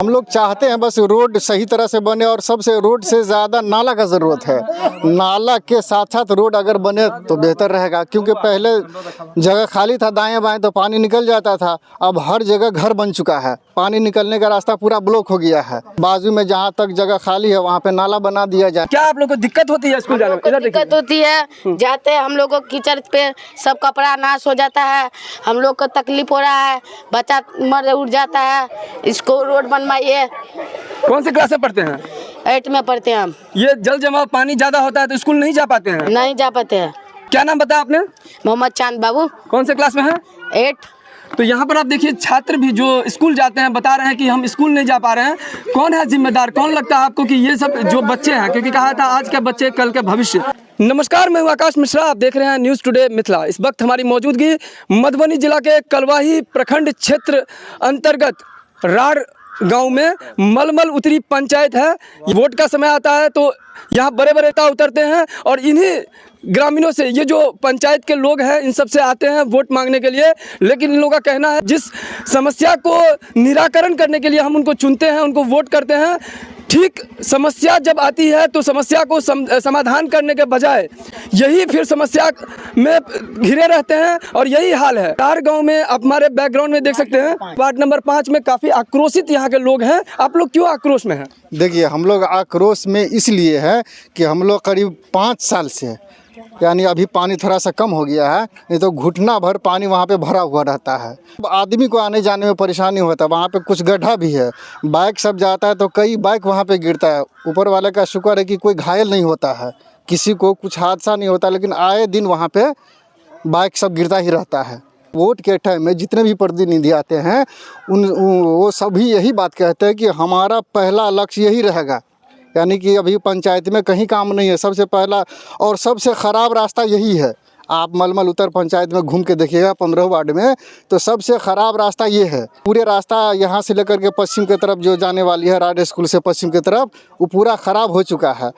हम लोग चाहते हैं बस रोड सही तरह से बने, और सबसे रोड से ज़्यादा नाला का ज़रूरत है। नाला के साथ साथ रोड अगर बने तो बेहतर रहेगा, क्योंकि पहले जगह खाली था, दाएं बाएं तो पानी निकल जाता था। अब हर जगह घर बन चुका है, पानी निकलने का रास्ता पूरा ब्लॉक हो गया है। बाजू में जहाँ तक जगह खाली है वहाँ पे नाला बना दिया जाए। क्या आप लोग को दिक्कत होती है स्कूल जाने में? दिक्कत होती है, जाते हैं हम लोग को कीचड़ पे सब कपड़ा नाश हो जाता है, हम लोग को तकलीफ हो रहा है, बच्चा मर उड़ जाता है। इसको रोड बनवाइए। कौन से क्लास में पढ़ते हैं? 8 में पढ़ते हैं हम। ये जल जमाव पानी ज्यादा होता है तो स्कूल नहीं जा पाते हैं? नहीं जा पाते हैं। क्या नाम बताया आपने? मोहम्मद चांद बाबू। कौन से क्लास में है? 8। तो यहाँ पर आप देखिए छात्र भी जो स्कूल जाते हैं बता रहे हैं कि हम स्कूल नहीं जा पा रहे हैं। कौन है जिम्मेदार? कौन लगता है आपको कि ये सब जो बच्चे हैं, क्योंकि कहा था आज के बच्चे कल के भविष्य। नमस्कार, मैं हूं आकाश मिश्रा, आप देख रहे हैं न्यूज़ टुडे मिथिला। इस वक्त हमारी मौजूदगी मधुबनी जिला के कलवाही प्रखंड क्षेत्र अंतर्गत राड़ गांव में मलमल उत्तरी पंचायत है। वोट का समय आता है तो यहाँ बड़े बड़े नेता उतरते हैं और इन्हीं ग्रामीणों से, ये जो पंचायत के लोग हैं, इन सब से आते हैं वोट मांगने के लिए। लेकिन इन लोगों का कहना है जिस समस्या को निराकरण करने के लिए हम उनको चुनते हैं, उनको वोट करते हैं, ठीक समस्या जब आती है तो समस्या को समाधान करने के बजाय यही फिर समस्या में घिरे रहते हैं। और यही हाल है राड़ गांव में। आप हमारे बैकग्राउंड में देख सकते हैं वार्ड नंबर 5 में काफ़ी आक्रोशित यहाँ के लोग हैं। आप लोग क्यों आक्रोश में हैं? देखिए, हम लोग आक्रोश में इसलिए है कि हम लोग करीब 5 साल से, यानी अभी पानी थोड़ा सा कम हो गया है, नहीं तो घुटना भर पानी वहाँ पे भरा हुआ रहता है। आदमी को आने जाने में परेशानी होता है। वहाँ पे कुछ गड्ढा भी है, बाइक सब जाता है तो कई बाइक वहाँ पे गिरता है। ऊपर वाले का शुक्र है कि कोई घायल नहीं होता है, किसी को कुछ हादसा नहीं होता, लेकिन आए दिन वहाँ पे बाइक सब गिरता ही रहता है। वोट के टाइम में जितने भी प्रतिनिधि आते हैं वो सभी यही बात कहते हैं कि हमारा पहला लक्ष्य यही रहेगा, यानी कि अभी पंचायत में कहीं काम नहीं है। सबसे पहला और सबसे ख़राब रास्ता यही है। आप मलमल उत्तर पंचायत में घूम के देखिएगा 15 वार्ड में, तो सबसे ख़राब रास्ता ये है। पूरे रास्ता यहाँ से लेकर के पश्चिम की तरफ जो जाने वाली है, राड स्कूल से पश्चिम की तरफ, वो पूरा ख़राब हो चुका है।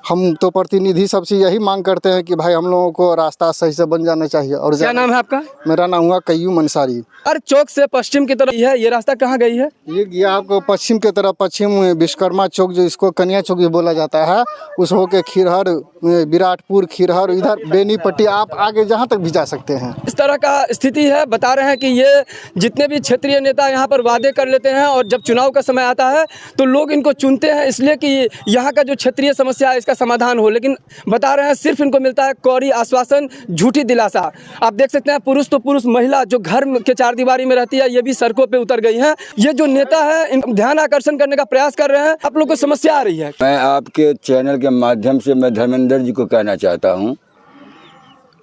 हम तो प्रतिनिधि सबसे यही मांग करते हैं कि भाई हम लोगों को रास्ता सही से बन जाना चाहिए। और क्या नाम है आपका? मेरा नाम हुआ कय्यूम अंसारी। हर चौक से पश्चिम की तरफ है, ये रास्ता कहाँ गई है? ये गया आपको पश्चिम की तरफ, पश्चिम विश्वकर्मा चौक, जो इसको कन्या चौक भी बोला जाता है, उस होके खीरहर, विराटपुर, खीरहर, इधर बेनीपट्टी, आप आगे जहाँ तक भी जा सकते हैं। इस तरह का स्थिति है। बता रहे हैं कि ये जितने भी क्षेत्रीय नेता यहाँ पर वादे कर लेते हैं और जब चुनाव का समय आता है तो लोग इनको चुनते हैं इसलिए कि यहाँ का जो क्षेत्रीय समस्या है इसका समाधान हो। लेकिन बता रहे हैं सिर्फ इनको मिलता है कौड़ी आश्वासन, झूठी दिलासा। आप देख सकते हैं पुरुष तो पुरुष, महिला जो घर के चारदीवारी में रहती है ये भी सड़कों पे उतर गई हैं। ये जो नेता है ध्यान आकर्षण करने का प्रयास कर रहे हैं। आप लोग को समस्या आ रही है। मैं आपके चैनल के माध्यम से मैं धर्मेंद्र जी को कहना चाहता हूँ,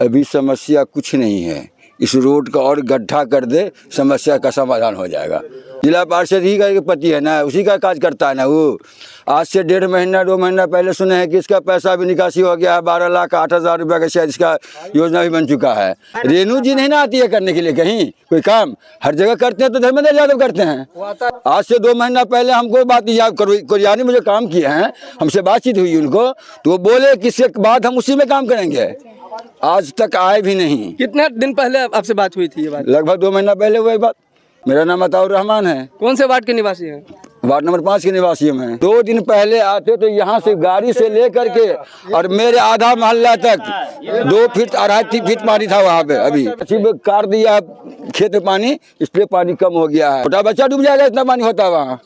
अभी समस्या कुछ नहीं है। इस रोड का और गड्ढा कर दे, समस्या का समाधान हो जाएगा। जिला पार्षद ही का पति है ना, उसी का काज करता है ना। वो आज से 1.5 महीना 2 महीना पहले सुने हैं कि इसका पैसा भी निकासी हो गया है। 12,08,000 रुपये का शायद इसका योजना भी बन चुका है। रेणु जी नहीं ना आती है करने के लिए कहीं कोई काम, हर जगह करते हैं तो धर्मेंद्र यादव करते हैं। आज से 2 महीना पहले हमको बात कोरियानी मुझे काम किए हैं, हमसे बातचीत हुई उनको, तो वो बोले कि इसके बाद हम उसी में काम करेंगे। आज तक आए भी नहीं। कितने दिन पहले आपसे बात हुई थी ये बात? लगभग 2 महीना पहले हुई बात। मेरा नाम अताउर रहमान है। कौन से वार्ड के निवासी हैं? वार्ड नंबर 5 के निवासी में। 2 दिन पहले आते तो यहाँ से गाड़ी से लेकर के और मेरे आधा मोहल्ला तक 2 फीट 2.5 फीट पानी था वहाँ पे। अभी काट दिया खेत में पानी, इसलिए पानी कम हो गया है। छोटा बच्चा डूब जाएगा, इतना पानी होता है वहाँ,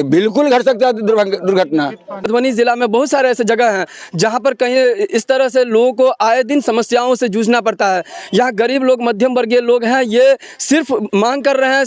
बिल्कुल घट सकता है दुर्घटना। मधुबनी जिला में बहुत सारे ऐसे जगह हैं जहाँ पर कहीं इस तरह से लोगों को आए दिन समस्याओं से जूझना पड़ता है। यहाँ गरीब लोग, मध्यम वर्गीय लोग हैं, ये सिर्फ मांग कर रहे हैं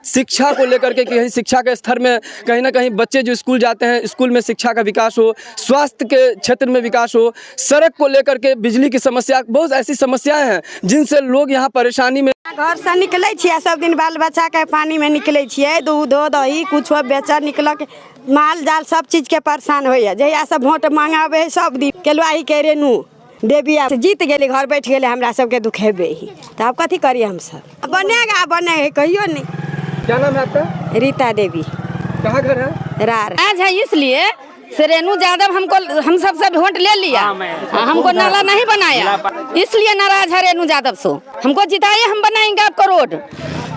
शिक्षा को लेकर के, कहीं शिक्षा के स्तर में कहीं ना कहीं बच्चे जो स्कूल जाते हैं स्कूल में शिक्षा का विकास हो, स्वास्थ्य के क्षेत्र में विकास हो, सड़क को लेकर के, बिजली की समस्या, बहुत ऐसी समस्याएं हैं जिनसे लोग यहाँ परेशानी में। घर से निकले छियै सब दिन, बाल बच्चा के पानी में निकले छियै, दूध दही कुछ बेचा निकलक, माल जाल सब चीज के परेशान होइए। जहिया से वोट मांगाबे सब दिन केलवाही के रेणु देवी जीत गए, घर बैठ गए, हमरा सबके दुखेबे ही, तो अब कथी करिए हम सब? बनेगा बने कहियो नहीं। क्या नाम है आपका? रीता देवी। कहाँ घर है? रार। आज है इसलिए से रेणु यादव हम सबसे वोट ले लिया, हमको नाला नहीं बनाया, इसलिए नाराज है रेणु यादव से। हमको जिताइए, हम बनाएंगे आपको रोड।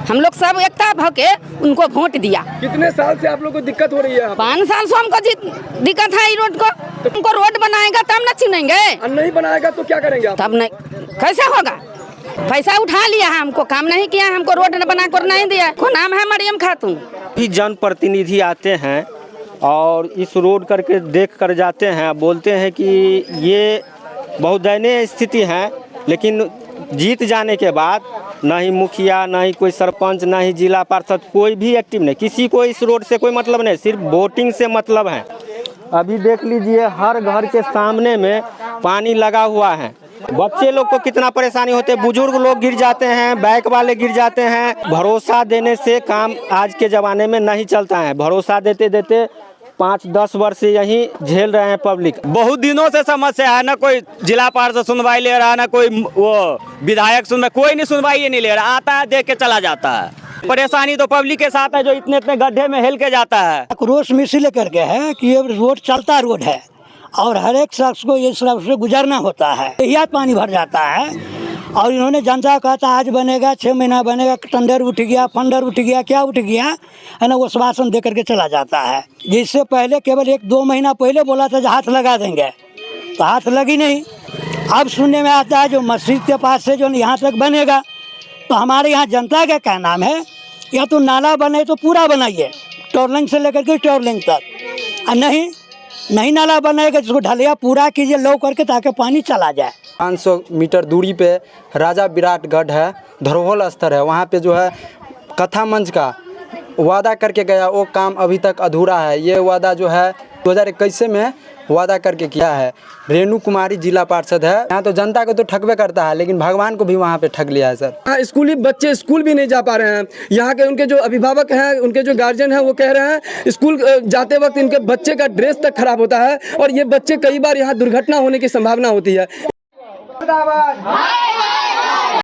हम लोग सब एकता होके उनको वोट दिया। कितने साल से आप लोग को दिक्कत हो रही है? 5 साल से हमको दिक्कत है रोड को। उनको रोड बनाएगा तब न चुनेंगे, नहीं बनाएगा तो क्या करेंगे आप? तब नहीं कैसे होगा? पैसा उठा लिया है, हमको काम नहीं किया है, हमको रोड बना कर नहीं दिया। को नाम है मरियम खातून। भी जनप्रतिनिधि आते हैं और इस रोड करके देख कर जाते हैं, बोलते हैं कि ये बहुत दयनीय स्थिति है, लेकिन जीत जाने के बाद ना ही मुखिया, ना ही कोई सरपंच, ना ही जिला पार्षद कोई भी एक्टिव नहीं। किसी को इस रोड से कोई मतलब नहीं, सिर्फ वोटिंग से मतलब है। अभी देख लीजिए हर घर के सामने में पानी लगा हुआ है। बच्चे लोग को कितना परेशानी होते है, बुजुर्ग लोग गिर जाते हैं, बाइक वाले गिर जाते हैं। भरोसा देने से काम आज के ज़माने में नहीं चलता है। भरोसा देते देते 5-10 वर्ष से यही झेल रहे हैं पब्लिक। बहुत दिनों से समस्या है, ना कोई जिला पार्षद सुनवाई ले रहा है, ना कोई वो विधायक सुनवाई, कोई नहीं सुनवाई नहीं ले रहा। आता है देख के चला जाता है। परेशानी तो पब्लिक के साथ है जो इतने इतने गड्ढे में हिल के जाता है। आक्रोश में इसीलिए करके है कि ये रोड चलता रोड है और हर एक शख्स को ये सब से गुजरना होता है। यही पानी भर जाता है और इन्होंने जनता कहा था आज बनेगा, 6 महीना बनेगा, टेंडर उठ गया, फंडर उठ गया, क्या उठ गया है ना, वो आश्वासन दे करके चला जाता है। जिससे पहले केवल 1-2 महीना पहले बोला था हाथ लगा देंगे, तो हाथ लगी नहीं। अब सुनने में आता है जो मस्जिद के पास से जो यहाँ तक बनेगा, तो हमारे यहाँ जनता का क्या नाम है, या तो नाला बने तो पूरा बनाइए, टोरलिंग से लेकर के टोरलिंग तक, और नहीं नाला बनेगा जिसको ढलिया पूरा कीजिए लो करके, ताकि पानी चला जाए। 500 मीटर दूरी पे राजा विराटगढ़ है, धरोहर स्थल है। वहाँ पे जो है कथा मंच का वादा करके गया, वो काम अभी तक अधूरा है। ये वादा जो है 2021 में वादा करके किया है। रेणु कुमारी जिला पार्षद है। यहाँ तो जनता को तो ठगवे करता है, लेकिन भगवान को भी वहाँ पे ठग लिया है सर। हाँ, स्कूली बच्चे स्कूल भी नहीं जा पा रहे हैं। यहाँ के उनके जो अभिभावक हैं, उनके जो गार्जियन हैं, वो कह रहे हैं स्कूल जाते वक्त इनके बच्चे का ड्रेस तक खराब होता है और ये बच्चे कई बार यहाँ दुर्घटना होने की संभावना होती है।